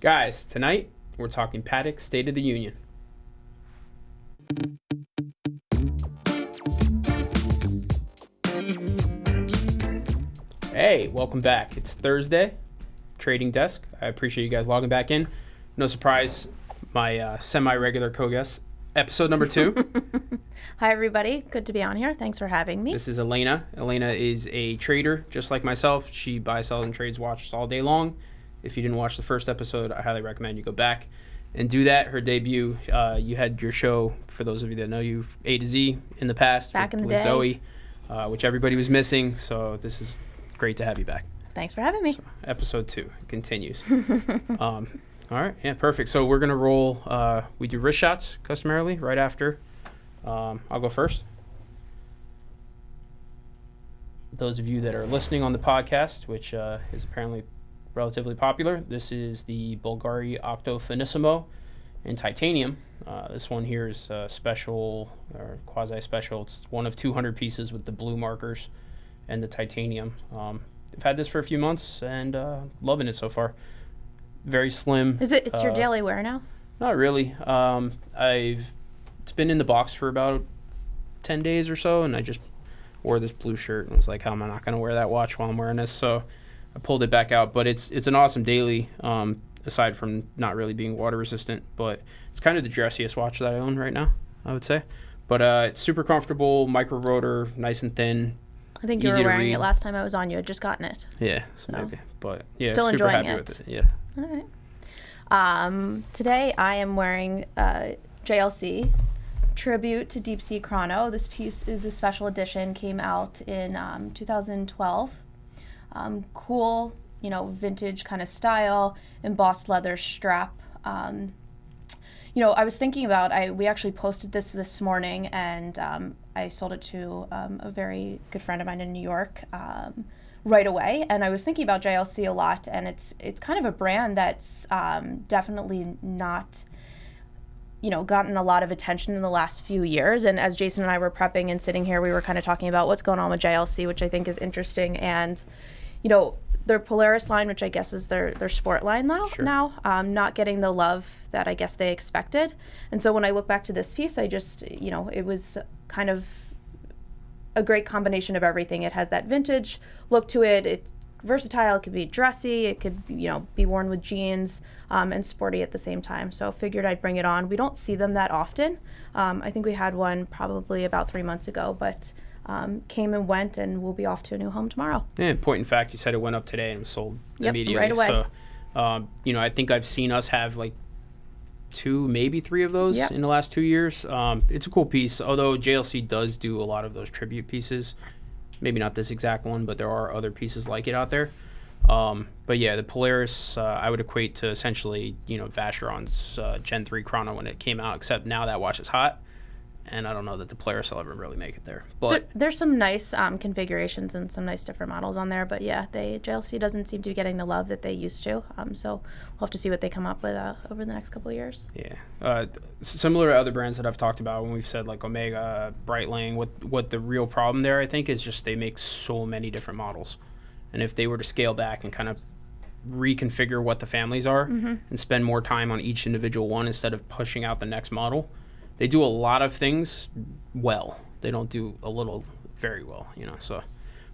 Guys, tonight we're talking Patek State of the Union. Hey, welcome back. It's Thursday, Trading Desk. I appreciate you guys logging back in. No surprise, my semi-regular co-guest, episode number 2. Hi, everybody. Good to be on here. Thanks for having me. This is Elena. Elena is a trader, just like myself. She buys, sells, and trades watches all day long. If you didn't watch the first episode, I highly recommend you go back and do that. Her debut, you had your show, for those of you that know you, A to Z in the past. Back in the with day. Zoe, which everybody was missing. So this is great to have you back. Thanks for having me. So, episode 2 continues. All right. Yeah, perfect. So we're going to roll. We do wrist shots customarily right after. I'll go first. Those of you that are listening on the podcast, which is apparently relatively popular, this is the Bulgari Octo Finissimo in titanium. This one here is special or quasi-special. It's one of 200 pieces with the blue markers and the titanium. I've had this for a few months and loving it so far. Very slim. It's your daily wear now? Not really. It's been in the box for about 10 days or so, and I just wore this blue shirt and was like, how am I not going to wear that watch while I'm wearing this? So I pulled it back out, but it's an awesome daily, aside from not really being water resistant, but it's kind of the dressiest watch that I own right now, I would say. But it's super comfortable, micro rotor, nice and thin. I think you were wearing it last time I was on. You had just gotten it. Yeah, so maybe. But yeah, still super enjoying happy it. with it. Yeah. All right. Today I am wearing JLC tribute to Deep Sea Chrono. This piece is a special edition, came out in 2012. Cool, vintage kind of style, embossed leather strap. I was thinking about, we actually posted this morning, and I sold it to a very good friend of mine in New York right away. And I was thinking about JLC a lot, and it's kind of a brand that's definitely not gotten a lot of attention in the last few years. And as Jason and I were prepping and sitting here, we were kind of talking about what's going on with JLC, which I think is interesting. And, their Polaris line, which I guess is their sport line now, not getting the love that I guess they expected. And so when I look back to this piece, I just, it was kind of a great combination of everything. It has that vintage look to it. It's versatile. It could be dressy. It could, be worn with jeans and sporty at the same time. So figured I'd bring it on. We don't see them that often. I think we had one probably about 3 months ago, but came and went, and we'll be off to a new home tomorrow. Yeah, point in fact, you said it went up today and was sold immediately. Right away. So, I think I've seen us have like 2, maybe 3 of those in the last 2 years. It's a cool piece, although JLC does do a lot of those tribute pieces. Maybe not this exact one, but there are other pieces like it out there. But yeah, the Polaris, I would equate to essentially, Vacheron's Gen 3 Chrono when it came out, except now that watch is hot. And I don't know that the Polaris will ever really make it there. But there's some nice configurations and some nice different models on there. But yeah, JLC doesn't seem to be getting the love that they used to. So we'll have to see what they come up with over the next couple of years. Yeah. Similar to other brands that I've talked about when we've said like Omega, Breitling, what the real problem there, I think, is just they make so many different models. And if they were to scale back and kind of reconfigure what the families are and spend more time on each individual one instead of pushing out the next model, they do a lot of things well. They don't do a little very well, so.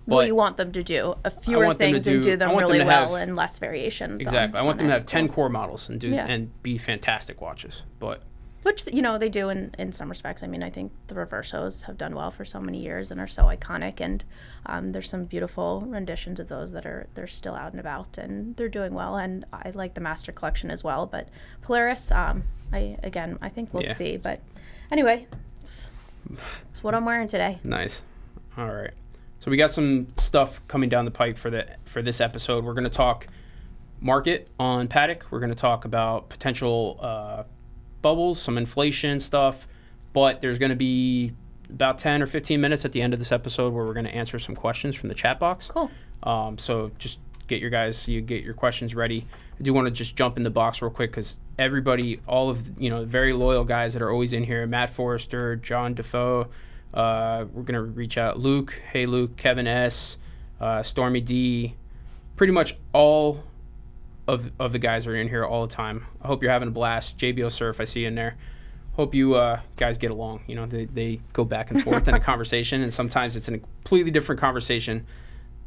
Well, you want them to do fewer things and do them really well and less variations. Exactly. I want them to have 10 core models and be fantastic watches. But which, they do in some respects. I mean, I think the Reversos have done well for so many years and are so iconic. And there's some beautiful renditions of those they're still out and about, and they're doing well. And I like the Master collection as well. But Polaris, I think we'll see. But anyway, it's what I'm wearing today. Nice. All right. So we got some stuff coming down the pike for this episode. We're going to talk market on Patek. We're going to talk about potential bubbles, some inflation stuff, but there's going to be about 10 or 15 minutes at the end of this episode where we're going to answer some questions from the chat box. Cool. So just get your questions ready. I do want to just jump in the box real quick because everybody, all of very loyal guys that are always in here, Matt Forrester, John Defoe, we're going to reach out. Luke, hey Luke, Kevin S, Stormy D, pretty much all of the guys are in here all the time. I hope you're having a blast. JBO Surf, I see you in there. Hope you guys get along. You know, they go back and forth in a conversation, and sometimes it's a completely different conversation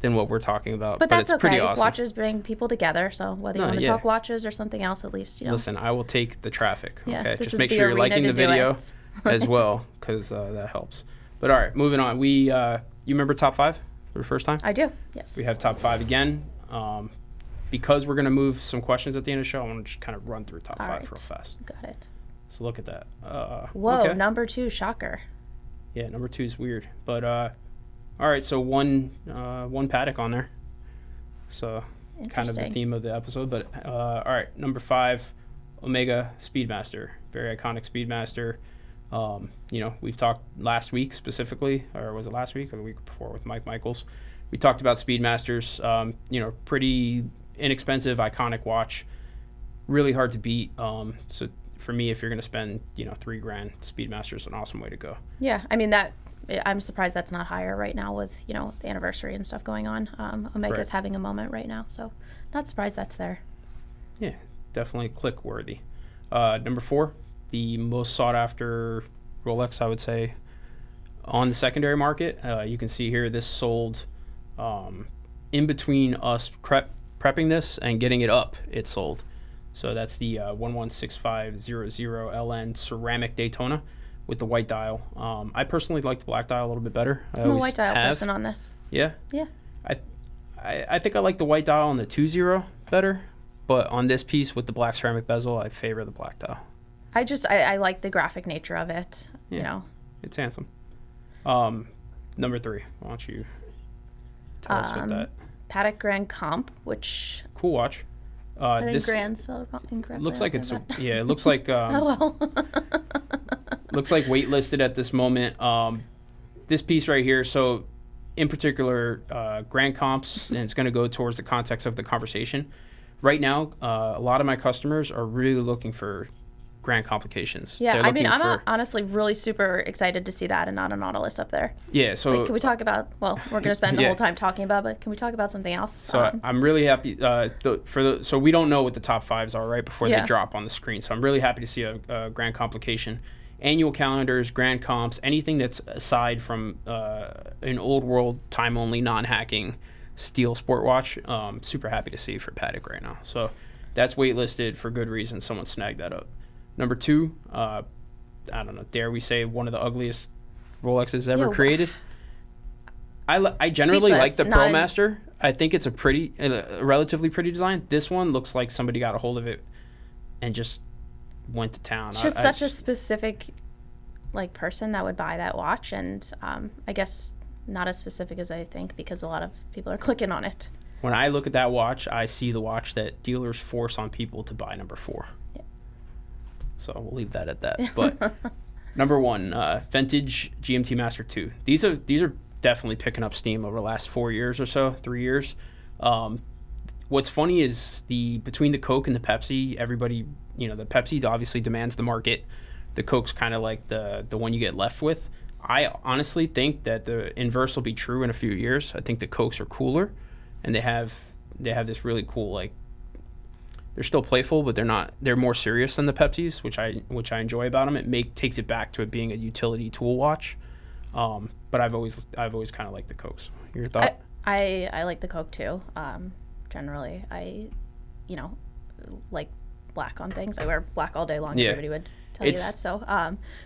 than what we're talking about. But that's it's pretty okay. awesome. Watches bring people together, so whether you want to talk watches or something else, at least, you know. Listen, I will take the traffic. Yeah, okay, this just is make the sure you're arena liking the to do video it. as well, because that helps. But all right, moving on. We you remember top 5 for the first time? I do. Yes. We have top 5 again. Because we're gonna move some questions at the end of the show, I want to just kind of run through top 5 real fast. Got it. So look at that. Whoa, okay. number 2, shocker. Yeah, number 2 is weird, but all right. So one Patek on there. So kind of the theme of the episode. But all right, number 5, Omega Speedmaster, very iconic Speedmaster. You know, we've talked last week specifically, or was it last week or the week before with Mike Michaels? We talked about Speedmasters. You know, pretty inexpensive, iconic watch, really hard to beat. So for me, if you're going to spend, you know, $3,000, Speedmaster is an awesome way to go. Yeah, I mean, I'm surprised that's not higher right now with, you know, the anniversary and stuff going on. Omega's having a moment right now, so not surprised that's there. Yeah, definitely click worthy. Number 4, the most sought after Rolex, I would say, on the secondary market. You can see here this sold in between us prepping this and getting it up, it sold. So that's the 116500 LN ceramic Daytona with the white dial. I personally like the black dial a little bit better. I'm a white dial person on this. Yeah? Yeah. I think I like the white dial on the 2.0 better, but on this piece with the black ceramic bezel, I favor the black dial. I like the graphic nature of it, yeah, you know. It's handsome. Number 3, why don't you tell us what that... Patek Grand Comp, which... Cool watch. I think Grand spelled incorrectly. Looks like it's... Yeah, it looks like... oh, well. looks like waitlisted at this moment. This piece right here, so in particular, Grand Comps, and it's going to go towards the context of the conversation. Right now, a lot of my customers are really looking for grand complications. Yeah, I mean, I'm honestly really super excited to see that and not a Nautilus up there. Yeah, so... Like, can we talk about... Well, we're going to spend the whole time talking about it, but can we talk about something else? So I'm really happy... So we don't know what the top 5s are, right, before they drop on the screen. So I'm really happy to see a grand complication. Annual calendars, grand comps, anything that's aside from an old world, time-only, non-hacking steel sport watch. Super happy to see for Patek right now. So that's waitlisted for good reason. Someone snagged that up. Number 2, I don't know, dare we say one of the ugliest Rolexes ever created? I generally like the ProMaster. I think it's a relatively pretty design. This one looks like somebody got a hold of it and just went to town. It's just such a specific like person that would buy that watch, and I guess not as specific as I think, because a lot of people are clicking on it. When I look at that watch, I see the watch that dealers force on people to buy number 4. Yeah. So we'll leave that at that. But number 1, vintage GMT Master 2. These are definitely picking up steam over the last 4 years or so, 3 years. What's funny is between the Coke and the Pepsi, everybody, you know, the Pepsi obviously demands the market. The Coke's kind of like the one you get left with. I honestly think that the inverse will be true in a few years. I think the Cokes are cooler, and they have this really cool, like, they're still playful, but they're more serious than the Pepsis, which I enjoy about them. It takes it back to it being a utility tool watch. But I've always kind of liked the Cokes. Your thought? I like the Coke too. Generally, I like black on things. I wear black all day long. Yeah. Everybody would tell you that. So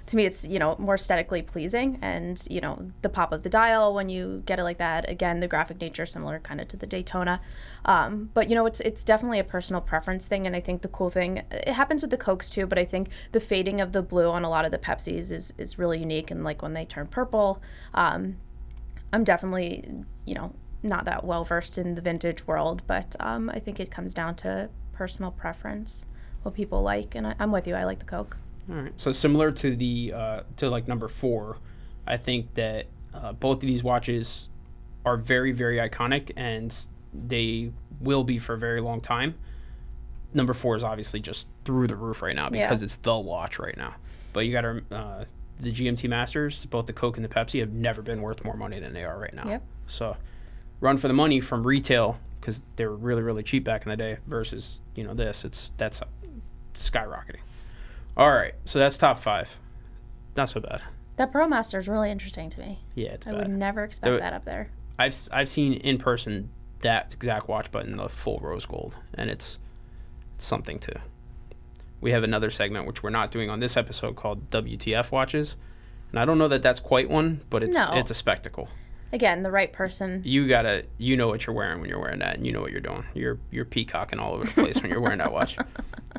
to me, it's, you know, more aesthetically pleasing, and, you know, the pop of the dial when you get it like that. Again, the graphic nature similar kind of to the Daytona. But, you know, it's definitely a personal preference thing, and I think the cool thing, it happens with the Cokes too, but I think the fading of the blue on a lot of the Pepsis is really unique, and like when they turn purple, I'm definitely, you know, not that well versed in the vintage world, but I think it comes down to personal preference, what people like, and I'm with you. I like the Coke. All right. So similar to like number 4, I think that both of these watches are very, very iconic, and they will be for a very long time. Number 4 is obviously just through the roof right now because it's the watch right now. But you got to the GMT Masters, both the Coke and the Pepsi, have never been worth more money than they are right now. Yep. So run for the money from retail because they were really, really cheap back in the day versus, that's skyrocketing. All right, so that's top 5. Not so bad. That Pro Master is really interesting to me. Yeah, it's I bad. would never expect that up there. I've seen in person that exact watch, but in the full rose gold, and it's something too. We have another segment which we're not doing on this episode called WTF watches, and I don't know that that's quite one, but it's a spectacle. Again, the right person. You know what you're wearing when you're wearing that, and you know what you're doing. You're peacocking all over the place when you're wearing that watch.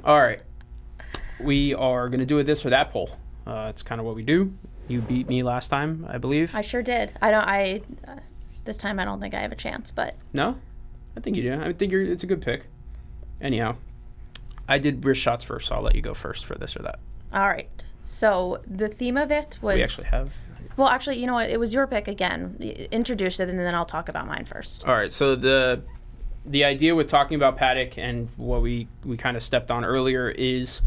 All right, we are gonna do a this or that poll. It's kind of what we do. You beat me last time, I believe. I sure did. This time I don't think I have a chance, but. No? I think you do. I think it's a good pick. Anyhow, I did wrist shots first, so I'll let you go first for this or that. All right. So the theme of it was. We actually have. Well, actually, you know what? It was your pick again. Introduce it, and then I'll talk about mine first. All right. So the idea with talking about Patek and what we kind of stepped on earlier is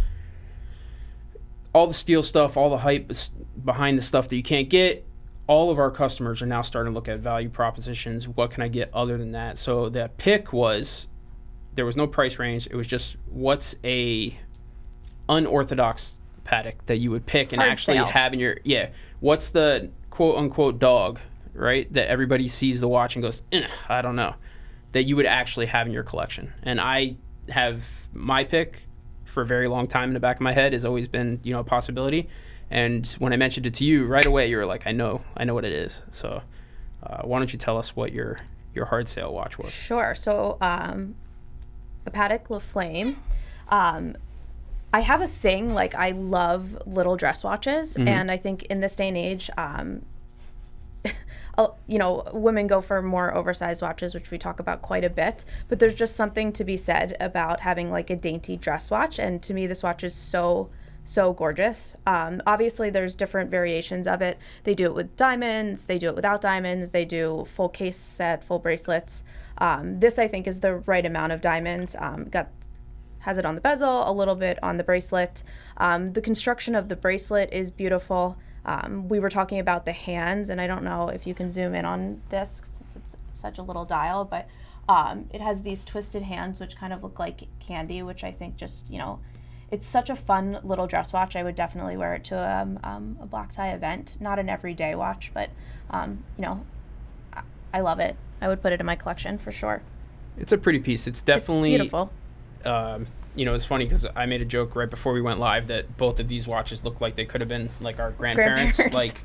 all the steel stuff, all the hype behind the stuff that you can't get. All of our customers are now starting to look at value propositions. What can I get other than that? So that pick was, there was no price range. It was just what's a unorthodox Patek that you would pick and actually have in your, what's the quote unquote dog, right? That everybody sees the watch and goes, I don't know, that you would actually have in your collection. And I have my pick for a very long time in the back of my head has always been, a possibility. And when I mentioned it to you right away, you were like, I know what it is. So why don't you tell us what your hard sale watch was? Sure. So a Patek Le Flame. I have a thing, like I love little dress watches. Mm-hmm. And I think in this day and age, women go for more oversized watches, which we talk about quite a bit, but there's just something to be said about having like a dainty dress watch. And to me, this watch is so gorgeous. Obviously there's different variations of it. They do it with diamonds, they do it without diamonds, they do full case set, full bracelets. This I think is the right amount of diamonds. Has it on the bezel, a little bit on the bracelet. The construction of the bracelet is beautiful. We were talking about the hands, and I don't know if you can zoom in on this since it's such a little dial, but it has these twisted hands which kind of look like candy, which I think just, it's such a fun little dress watch. I would definitely wear it to a black tie event. Not an everyday watch, but, I love it. I would put it in my collection for sure. It's a pretty piece. It's definitely... It's beautiful. It's funny because I made a joke right before we went live that both of these watches look like they could have been like our grandparents. Like,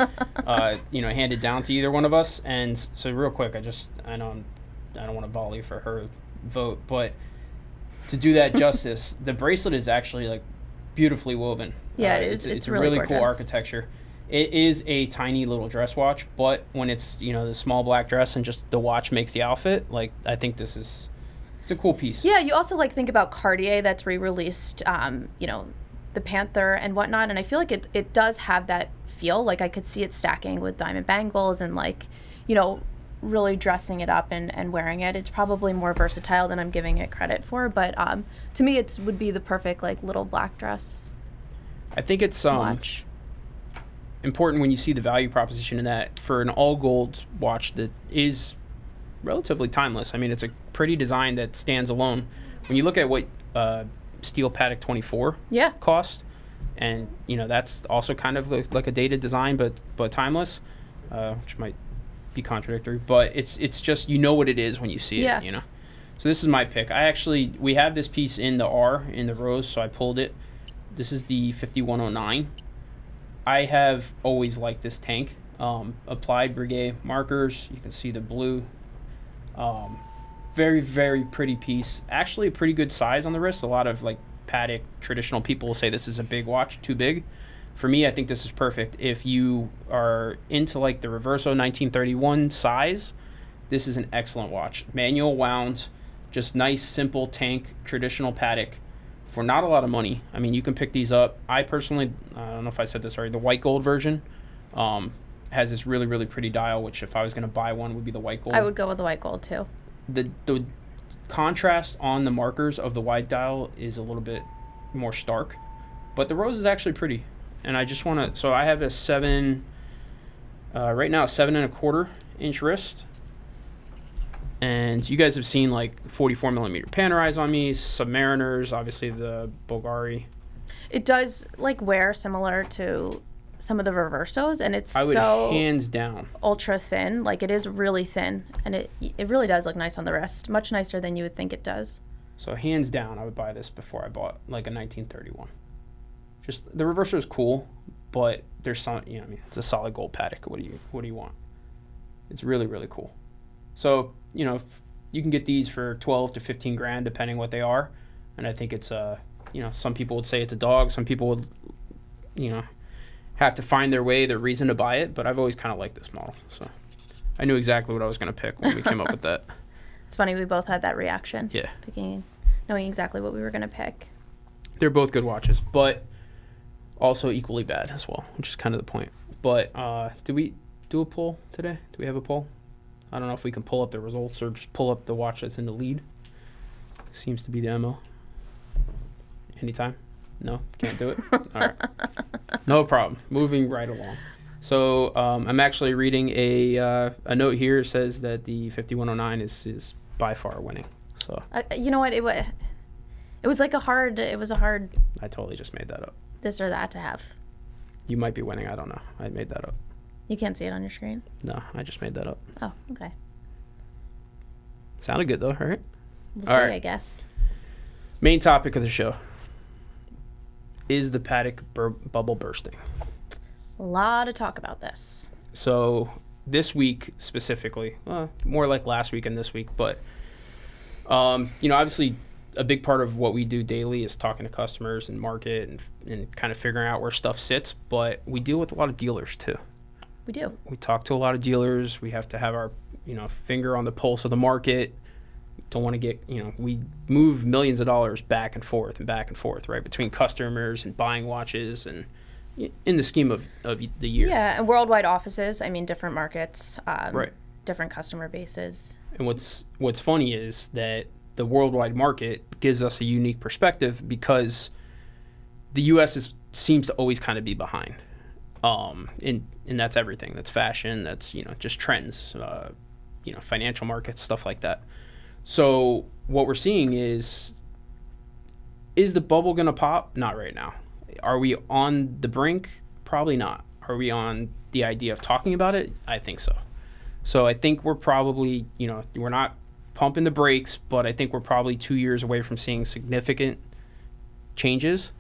handed down to either one of us. And so real quick, I don't want to volley for her vote, but to do that justice, the bracelet is actually like beautifully woven. Yeah, it is. It's a really cool architecture. It is a tiny little dress watch, but when it's, the small black dress and just the watch makes the outfit, like I think it's a cool piece. Yeah, you also think about Cartier that's re-released, the Panther and whatnot, and I feel like it does have that feel. Like I could see it stacking with diamond bangles and really dressing it up and wearing it. It's probably more versatile than I'm giving it credit for, but to me it would be the perfect little black dress. I think it's watch. Important when you see the value proposition in that for an all gold watch that is relatively timeless. I mean, it's a pretty design that stands alone. When you look at what steel Patek 24 cost, and that's also kind of like a dated design, but timeless, which might be contradictory. But it's just what it is when you see it. So this is my pick. We have this piece in the R in the rose, so I pulled it. This is the 5109. I have always liked this tank. Applied Breguet markers. You can see the blue. Very, very pretty piece. Actually a pretty good size on the wrist. A lot of Patek traditional people will say this is a big watch, too big. For me, I think this is perfect. If you are into the Reverso 1931 size, this is an excellent watch. Manual wound, just nice, simple tank, traditional Patek for not a lot of money. I mean, you can pick these up. I personally, I don't know if I said this already, the white gold version has this really, really pretty dial, which if I was going to buy one would be the white gold. I would go with the white gold too. The contrast on the markers of the white dial is a little bit more stark, but the rose is actually pretty. And I just want to, so I have a 7 1/4 inch wrist. And you guys have seen like 44 millimeter Panerais on me, Submariners, obviously the Bulgari. It does like wear similar to some of the Reversos, and it's hands down ultra thin. Like it is really thin, and it really does look nice on the wrist, much nicer than you would think it does. So hands down, I would buy this before I bought like a 1931. Just the Reverso is cool, but there's some, you know, I mean, it's a solid gold Patek. What do you want? It's really, really cool. So, you know, you can get these for 12 to 15 grand depending what they are, and I think it's you know, some people would say it's a dog, some people would, you know, have to find their reason to buy it, but I've always kind of liked this model. So I knew exactly what I was going to pick when we came up with that. It's funny, we both had that reaction. Yeah. Knowing exactly what we were going to pick. They're both good watches, but also equally bad as well, which is kind of the point. But did we do a poll today? Do we have a poll? I don't know if we can pull up the results or just pull up the watch that's in the lead. Seems to be the MO. Anytime? No? Can't do it? All right. No problem. Moving right along. So I'm actually reading a note here. It says that the 5109 is by far winning. So you know what? It was a hard. I totally just made that up. This or that to have. You might be winning. I don't know. I made that up. You can't see it on your screen? No, I just made that up. Oh, okay. Sounded good though, right? We'll see, I guess. Main topic of the show. Is the Patek bubble bursting? A lot of talk about this. So this week specifically, more like last week and this week, but you know, obviously a big part of what we do daily is talking to customers and market and kind of figuring out where stuff sits, but we deal with a lot of dealers too. We do. We talk to a lot of dealers. We have to have our, you know, finger on the pulse of the market. Don't want to get, you know, we move millions of dollars back and forth, right, between customers and buying watches and in the scheme of the year. Yeah, and worldwide offices, I mean, different markets, right, different customer bases. And what's funny is that the worldwide market gives us a unique perspective because the U.S. seems to always kind of be behind. And that's everything. That's fashion. That's, you know, just trends, you know, financial markets, stuff like that. So what we're seeing is the bubble going to pop? Not right now. Are we on the brink? Probably not. Are we on the idea of talking about it? I think so. So I think we're probably, you know, we're not pumping the brakes, but I think we're probably 2 years away from seeing significant changes.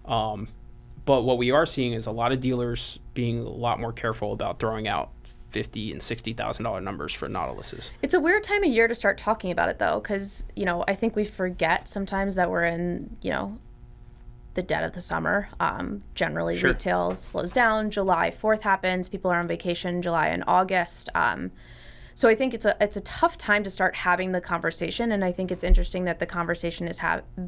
But what we are seeing is a lot of dealers being a lot more careful about throwing out $50,000 and $60,000 numbers for Nautiluses. It's a weird time of year to start talking about it, though, because, you know, I think we forget sometimes that we're in, you know, the dead of the summer. Generally, Sure. Retail slows down. July 4th happens. People are on vacation July and August. So I think it's a tough time to start having the conversation, and I think it's interesting that the conversation is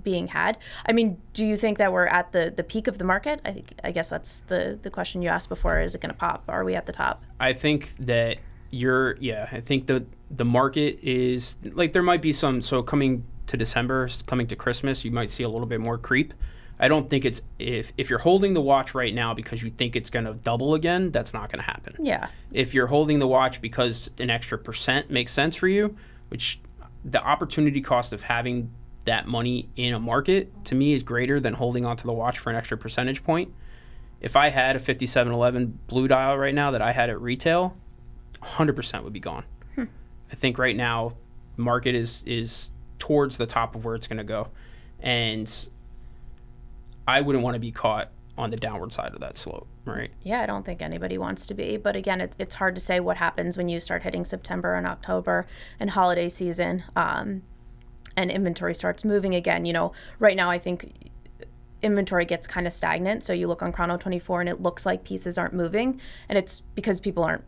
being had. I mean, do you think that we're at the peak of the market? I guess that's the question you asked before. Is it going to pop? Are we at the top? I think that I think the market is, like, there might be some, so coming to December, coming to Christmas, you might see a little bit more creep. I don't think it's, if you're holding the watch right now because you think it's going to double again, that's not going to happen. Yeah. If you're holding the watch because an extra % makes sense for you, which the opportunity cost of having that money in a market, to me, is greater than holding onto the watch for an extra percentage point. If I had a 5711 blue dial right now that I had at retail, 100% would be gone. I think right now, market is towards the top of where it's going to go. And I wouldn't want to be caught on the downward side of that slope, right? Yeah, I don't think anybody wants to be. But again, it's hard to say what happens when you start hitting September and October and holiday season, and inventory starts moving again. You know, right now I think inventory gets kind of stagnant. So you look on Chrono 24 and it looks like pieces aren't moving. And it's because people aren't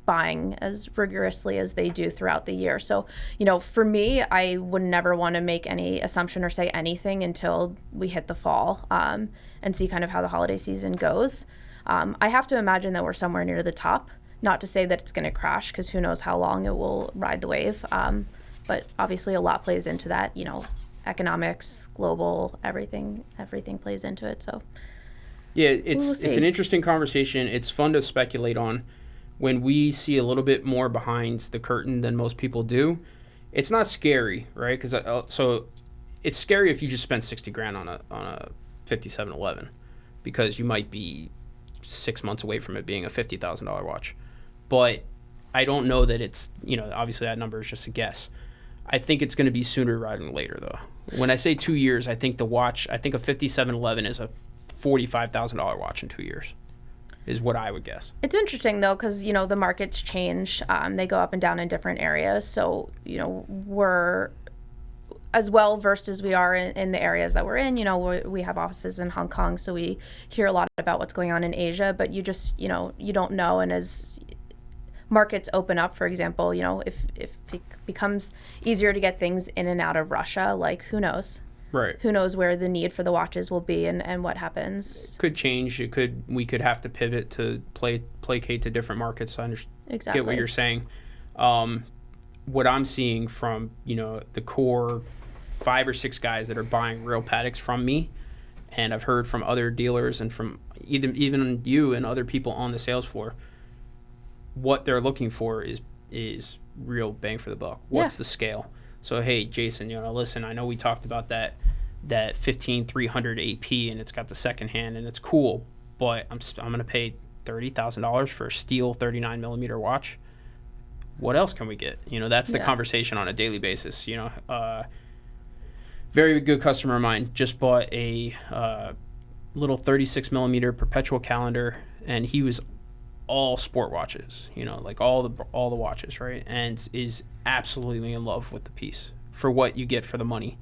buying as rigorously as they do throughout the year. So, you know, for me, I would never want to make any assumption or say anything until we hit the fall, and see kind of how the holiday season goes. I have to imagine that we're somewhere near the top, not to say that it's going to crash, because who knows how long it will ride the wave. But obviously a lot plays into that, you know, economics, global, everything plays into it. So yeah, it's an interesting conversation. It's fun to speculate on. when we see a little bit more behind the curtain than most people do, it's not scary, right? Because so it's scary if you just spend 60 grand on a 5711, because you might be 6 months away from it being a $50,000 watch. But I don't know that it's, obviously that number is just a guess. I think it's going to be sooner rather than later, though. When I say 2 years, I think a 5711 is a $45,000 watch in 2 years, is what I would guess. It's interesting, though, because, the markets change. They go up and down in different areas. So, we're as well versed as we are in the areas that we're in. We have offices in Hong Kong, so we hear a lot about what's going on in Asia, but you just, you don't know. And as markets open up, for example, if it becomes easier to get things in and out of Russia, like, who knows? Right. Who knows where the need for the watches will be and what happens. It could change. We could have to pivot to placate to different markets. I Exactly. get what you're saying. What I'm seeing from, the core 5 or 6 guys that are buying real Pateks from me, and I've heard from other dealers and from even you and other people on the sales floor, what they're looking for is real bang for the buck. What's the scale? So, hey, Jason, listen, I know we talked about that 15300 AP, and it's got the second hand, and it's cool, but I'm going to pay $30,000 for a steel 39 millimeter watch. What else can we get? That's the conversation on a daily basis. Very good customer of mine just bought a little 36 millimeter perpetual calendar, and he was all sport watches, like all the watches, right? And is absolutely in love with the piece for what you get for the money.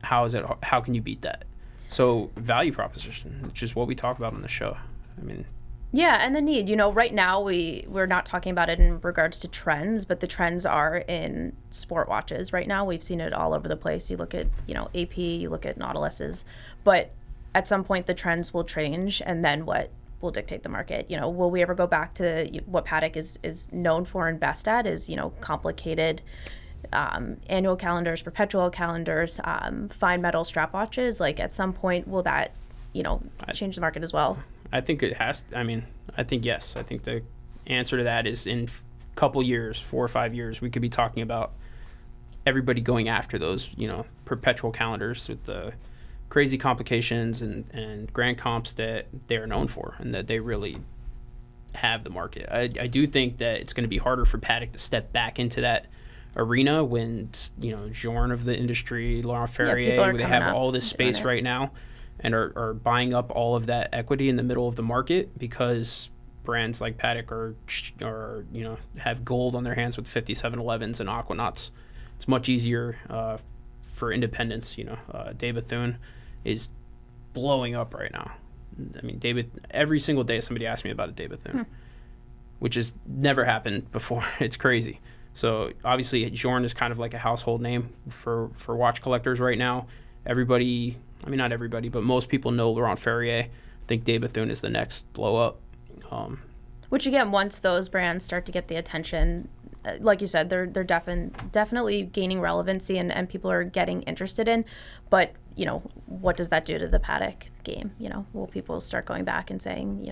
How can you beat that? So value proposition, which is what we talk about on the show. I mean, yeah, and the need. Right now we're not talking about it in regards to trends, but the trends are in sport watches right now. We've seen it all over the place. You look at, AP, you look at Nautiluses, but at some point the trends will change, and then what will dictate the market? Will we ever go back to what Patek is known for and best at is, complicated annual calendars, perpetual calendars, fine metal strap watches? Like, at some point, will that, change the market as well? I think it has. I think yes. I think the answer to that is in a couple years, 4 or 5 years, we could be talking about everybody going after those, perpetual calendars with the crazy complications and grand comps that they're known for, and that they really have the market. I do think that it's going to be harder for Patek to step back into that arena when, Journe of the industry, Laurent Ferrier, where they have all this space right now and are buying up all of that equity in the middle of the market, because brands like Patek are have gold on their hands with 5711s and Aquanauts. It's much easier for independents. Dave Bethune is blowing up right now. Every single day somebody asks me about a Dave Bethune, which has never happened before. It's crazy. So obviously Journe is kind of like a household name for watch collectors right now. Everybody, not everybody, but most people know Laurent Ferrier. I think Dave Bethune is the next blow up. Which, again, once those brands start to get the attention, like you said, they're definitely gaining relevancy, and people are getting interested in. But, what does that do to the Patek game? Will people start going back and saying,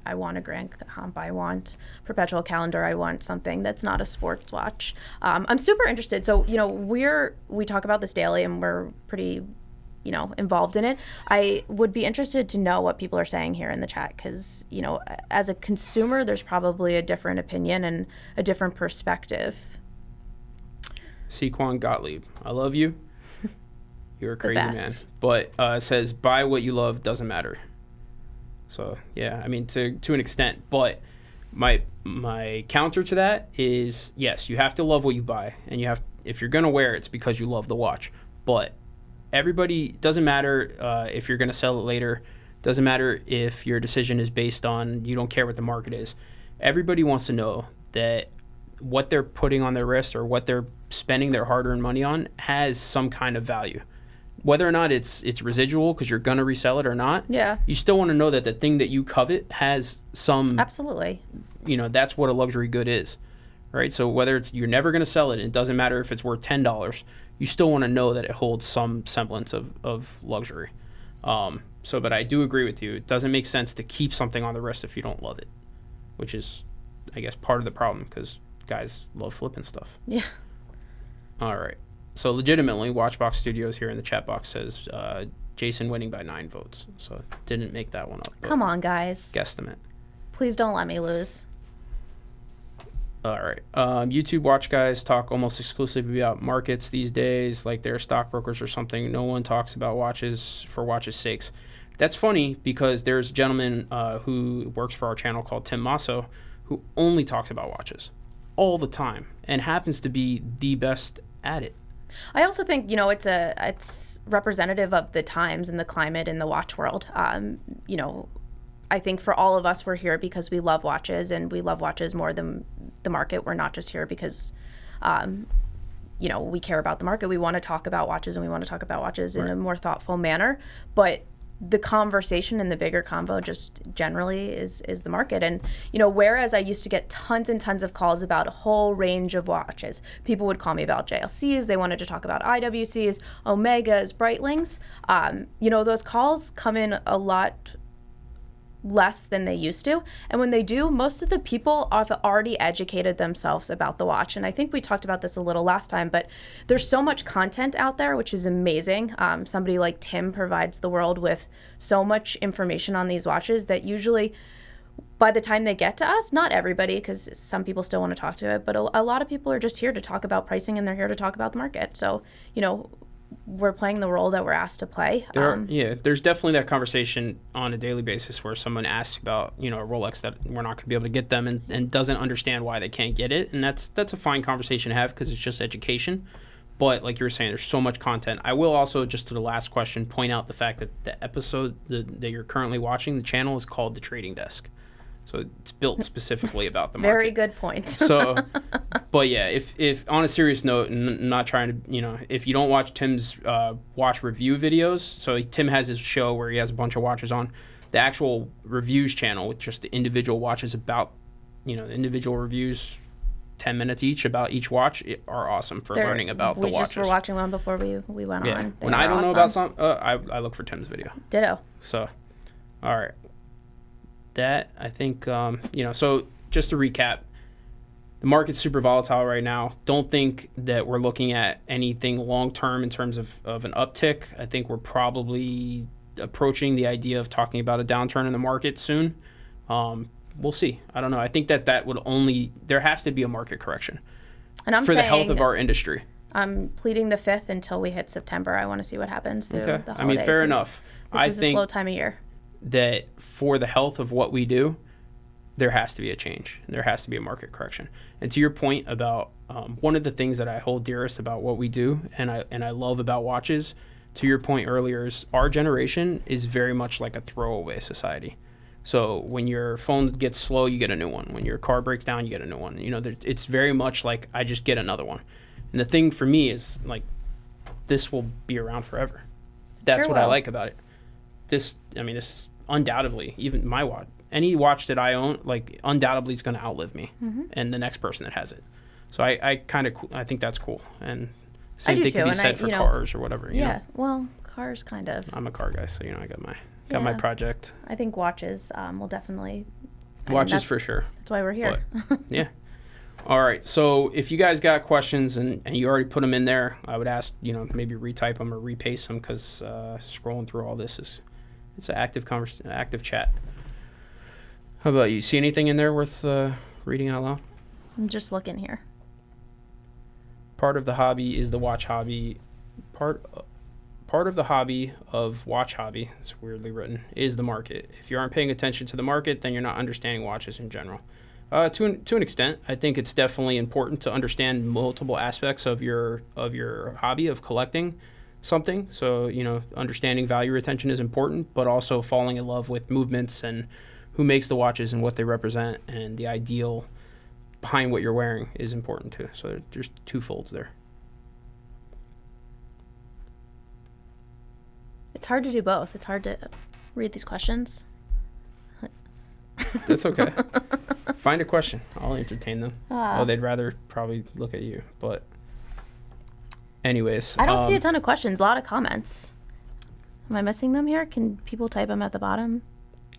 I want a grand comp, I want perpetual calendar, I want something that's not a sports watch. I'm super interested. So, we talk about this daily, and we're pretty, involved in it. I would be interested to know what people are saying here in the chat, because, as a consumer, there's probably a different opinion and a different perspective. Sequan Gottlieb, I love you. You're a crazy man. best. But it says, buy what you love, doesn't matter. So, yeah, to an extent. But my counter to that is, yes, you have to love what you buy. And if you're going to wear it, it's because you love the watch. But everybody, doesn't matter if you're going to sell it later. Doesn't matter if your decision is based on you don't care what the market is. Everybody wants to know that what they're putting on their wrist or what they're spending their hard-earned money on has some kind of value. Whether or not it's residual because you're going to resell it or not, you still want to know that the thing that you covet has some... Absolutely. That's what a luxury good is, right? So whether you're never going to sell it, and it doesn't matter if it's worth $10, you still want to know that it holds some semblance of luxury. But I do agree with you. It doesn't make sense to keep something on the wrist if you don't love it, which is I guess, part of the problem because guys love flipping stuff. Yeah. All right. So legitimately, Watchbox Studios here in the chat box says Jason winning by 9 votes. So didn't make that one up. Come on, guys. Guesstimate. Please don't let me lose. All right. YouTube watch guys talk almost exclusively about markets these days, like they're stockbrokers or something. No one talks about watches for watches' sakes. That's funny because there's a gentleman who works for our channel called Tim Masso who only talks about watches all the time and happens to be the best at it. I also think, you know, it's representative of the times and the climate in the watch world. You know, I think for all of us, we're here because we love watches, and we love watches more than the market. We're not just here because, you know, we care about the market. We want to talk about watches, and we want to talk about watches in a more thoughtful manner. But the conversation and the bigger convo just generally is the market. And, you know, whereas I used to get tons and tons of calls about a whole range of watches, people would call me about JLCs, they wanted to talk about IWCs, Omegas, Breitlings. You know, those calls come in a lot less than they used to. And when they do, most of the people have already educated themselves about the watch. And I think we talked about this a little last time, but there's so much content out there, which is amazing. Somebody like Tim provides the world with so much information on these watches that usually by the time they get to us, not everybody, because some people still want to talk to it, but a lot of people are just here to talk about pricing, and they're here to talk about the market. So, you know, we're playing the role that we're asked to play. There's definitely that conversation on a daily basis where someone asks about, you know, a Rolex that we're not going to be able to get them and doesn't understand why they can't get it. And that's a fine conversation to have because it's just education. But like you were saying, there's so much content. I will also, just to the last question, point out the fact that the episode that you're currently watching, the channel is called The Trading Desk. So it's built specifically about the market. Very good point. So, but yeah, if on a serious note, and not trying to, you know, if you don't watch Tim's watch review videos, so Tim has his show where he has a bunch of watches on, the actual reviews channel with just the individual watches about, you know, the individual reviews, 10 minutes each about each watch are awesome for learning about the watches. We just were watching one before we went on. When I don't know about something, I look for Tim's video. Ditto. So, all right. That, I think, you know, so just to recap, the market's super volatile right now. Don't think that we're looking at anything long-term in terms of an uptick. I think we're probably approaching the idea of talking about a downturn in the market soon. We'll see. I don't know. I think that would there has to be a market correction for the health of our industry. I'm pleading the 5th until we hit September. I want to see what happens through the holiday. I mean, fair enough. This is a slow time of year. That for the health of what we do, there has to be a change. There has to be a market correction. And to your point about one of the things that I hold dearest about what we do and I love about watches, to your point earlier, is our generation is very much like a throwaway society. So when your phone gets slow, you get a new one. When your car breaks down, you get a new one. You know, it's very much like I just get another one. And the thing for me is like this will be around forever. That's what I like about it. This is undoubtedly, even my watch, any watch that I own, like undoubtedly is going to outlive me and the next person that has it. So I think that's cool. And same thing can be said for cars or whatever. You know? Well, cars kind of. I'm a car guy, so, you know, I got my project. I think watches will definitely. Watches for sure. That's why we're here. But, yeah. All right. So if you guys got questions and you already put them in there, I would ask, you know, maybe retype them or repaste them because scrolling through all this it's an active chat. How about you? See anything in there worth reading out loud? I'm just looking here. Part of the hobby is the watch hobby. Part of the hobby of watch hobby, it's weirdly written, is the market. If you aren't paying attention to the market, then you're not understanding watches in general. To an extent, I think it's definitely important to understand multiple aspects of your hobby of collecting something. So, you know, understanding value retention is important, but also falling in love with movements and who makes the watches and what they represent and the ideal behind what you're wearing is important too. So there's two folds there. It's hard to do both. It's hard to read these questions. That's okay. Find a question. I'll entertain them. They'd rather probably look at you, but anyways. I don't see a ton of questions, a lot of comments. Am I missing them here? Can people type them at the bottom?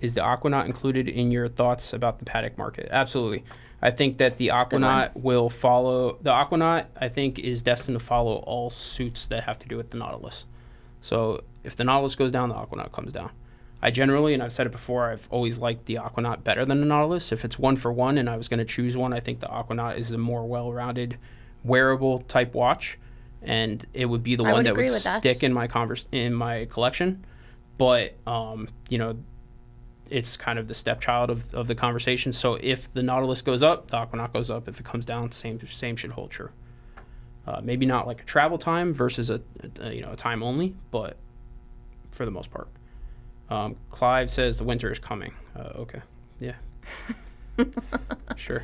is the Aquanaut included in your thoughts about the Patek market? Absolutely. I think that the Aquanaut will follow. The Aquanaut, I think, is destined to follow all suits that have to do with the Nautilus. So if the Nautilus goes down, the Aquanaut comes down. I generally, and I've said it before, I've always liked the Aquanaut better than the Nautilus. If it's 1 for 1 and I was going to choose one, I think the Aquanaut is a more well-rounded, wearable type watch, and it would be the one that would stick in my collection. But it's kind of the stepchild of the conversation. So if the Nautilus goes up, the Aquanaut goes up. If it comes down, same should hold true. Maybe not like a travel time versus a time only, but for the most part. Clive says the winter is coming. Okay. Yeah. Sure.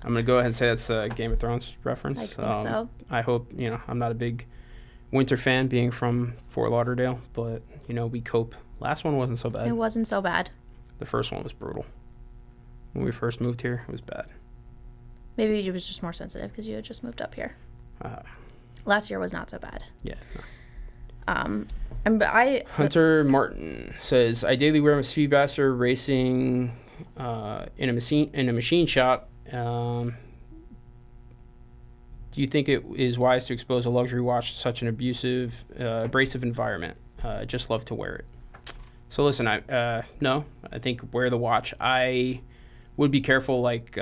I'm going to go ahead and say that's a Game of Thrones reference. I think so. I hope, I'm not a big winter fan being from Fort Lauderdale, but, we cope. Last one wasn't so bad. It wasn't so bad. The first one was brutal. When we first moved here, it was bad. Maybe you was just more sensitive because you had just moved up here. Last year was not so bad. Yeah. Hunter Martin says, I daily wear a Speedmaster racing in a machine shop. Do you think it is wise to expose a luxury watch to such an abrasive environment? Just love to wear it. So listen, no, I think wear the watch. I would be careful, like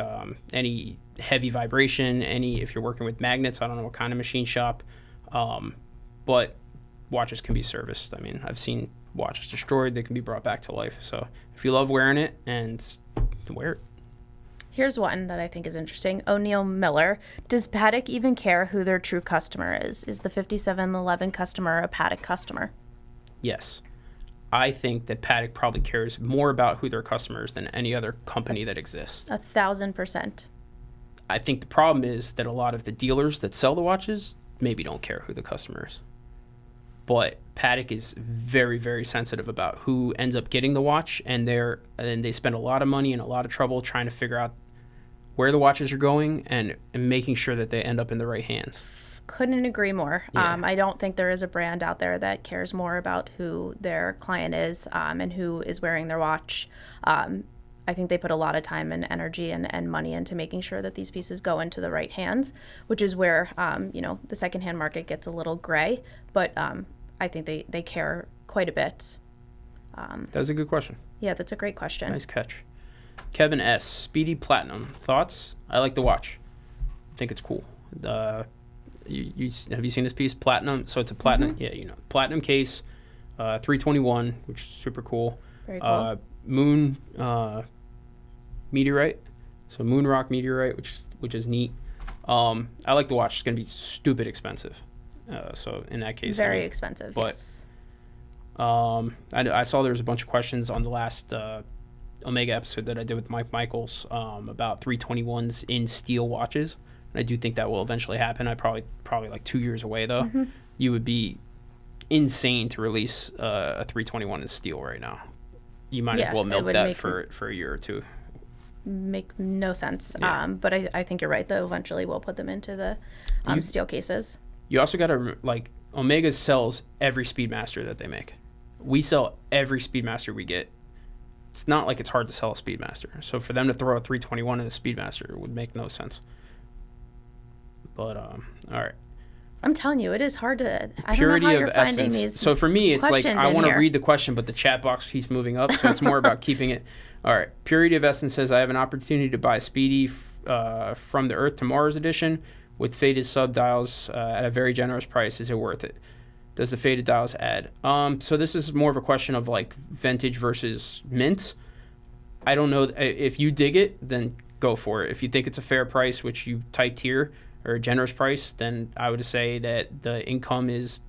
any heavy vibration, if you're working with magnets. I don't know what kind of machine shop, but watches can be serviced. I mean, I've seen watches destroyed. They can be brought back to life. So if you love wearing it, and wear it. Here's one that I think is interesting. O'Neill Miller. Does Patek even care who their true customer is? Is the 5711 customer a Patek customer? Yes. I think that Patek probably cares more about who their customer is than any other company that exists. 1,000%. I think the problem is that a lot of the dealers that sell the watches maybe don't care who the customer is. But Patek is very, very sensitive about who ends up getting the watch, and they spend a lot of money and a lot of trouble trying to figure out where the watches are going and making sure that they end up in the right hands. Couldn't agree more. Yeah. I don't think there is a brand out there that cares more about who their client is and who is wearing their watch. I think they put a lot of time and energy and money into making sure that these pieces go into the right hands, which is where, the secondhand market gets a little gray. But I think they care quite a bit. That's a good question. Yeah, that's a great question. Nice catch. Kevin S. Speedy Platinum. Thoughts? I like the watch. I think it's cool. You have you seen this piece? Platinum. So it's a platinum. Mm-hmm. Yeah, platinum case, 321, which is super cool. Very cool. Moon meteorite. So moon rock meteorite, which is neat. I like the watch. It's gonna be stupid expensive. So in that case, very expensive. But yes. I saw there was a bunch of questions on the last Omega episode that I did with Mike Michaels about 321s in steel watches. I do think that will eventually happen. I probably like 2 years away though. Mm-hmm. You would be insane to release a 321 in steel right now. You might as well milk that for a year or two. Make no sense. Yeah. But I think you're right though. Eventually we'll put them into the steel cases. You also got to Omega sells every Speedmaster that they make. We sell every Speedmaster we get. It's not like it's hard to sell a Speedmaster. So for them to throw a 321 in a Speedmaster would make no sense. But all right. I'm telling you, it is hard to. I don't know how you're finding these. So for me, it's like I want to read the question, but the chat box keeps moving up, so it's more about keeping it. All right. Purity of Essence says I have an opportunity to buy Speedy from the Earth to Mars edition with faded sub dials at a very generous price. Is it worth it? Does the faded dials add? So this is more of a question of like vintage versus mint. I don't know if you dig it, then go for it. If you think it's a fair price, which you typed here, or a generous price, then I would say that the income is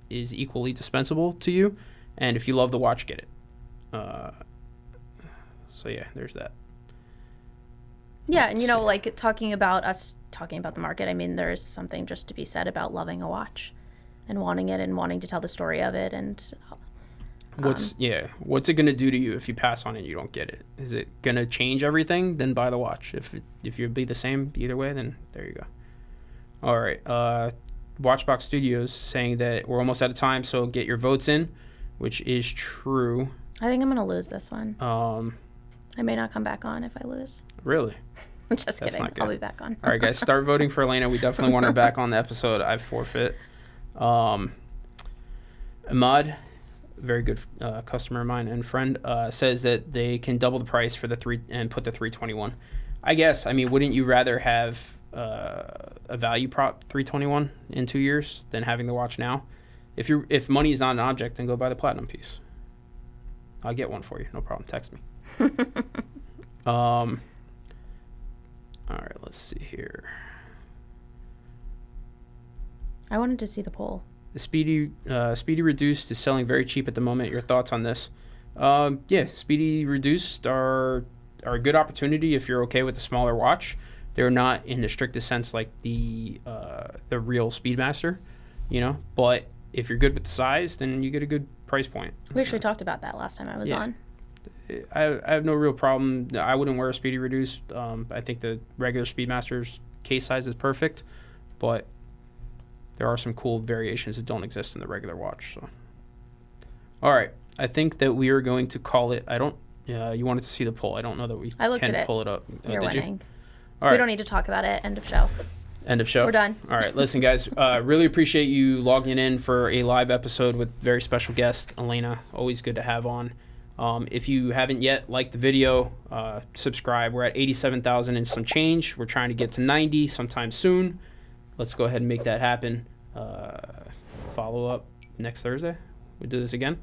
equally dispensable to you. And if you love the watch, get it. So yeah, there's that. Yeah, and like talking about the market, I mean, there's something just to be said about loving a watch and wanting it and wanting to tell the story of it. And what's it going to do to you if you pass on it and you don't get it? Is it going to change everything? Then buy the watch. If you'd be the same either way, then there you go. All right. Watchbox Studios saying that we're almost out of time, so get your votes in, which is true. I think I'm going to lose this one. I may not come back on if I lose. Really? Just kidding. I'll be back on. All right, guys, start voting for Elena. We definitely want her back on the episode. I forfeit. Ahmad, very good customer of mine and friend, says that they can double the price for the and put the 321. I guess. I mean, wouldn't you rather have a value prop 321 in 2 years than having the watch now? If money is not an object, then go buy the platinum piece. I'll get one for you. No problem. Text me. All right, let's see here. I wanted to see the poll. The Speedy Reduced is selling very cheap at the moment. Your thoughts on this? Yeah, Speedy Reduced are a good opportunity if you're okay with a smaller watch. They're not in the strictest sense like the real Speedmaster, but if you're good with the size, then you get a good price point. We actually talked about that last time I was on. I have no real problem. I wouldn't wear a Speedy Reduced. I think the regular Speedmaster's case size is perfect, but there are some cool variations that don't exist in the regular watch. So, all right, I think that we are going to call it. You wanted to see the poll. I don't know that we can pull it up. You're winning. You? All right. We don't need to talk about it. End of show. End of show. We're done. All right, listen, guys. Really appreciate you logging in for a live episode with very special guest Elena. Always good to have on. If you haven't yet liked the video, subscribe. We're at 87,000 and some change. We're trying to get to 90 sometime soon. Let's go ahead and make that happen. Follow up next Thursday. We do this again.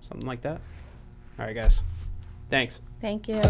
Something like that. All right, guys. Thanks. Thank you.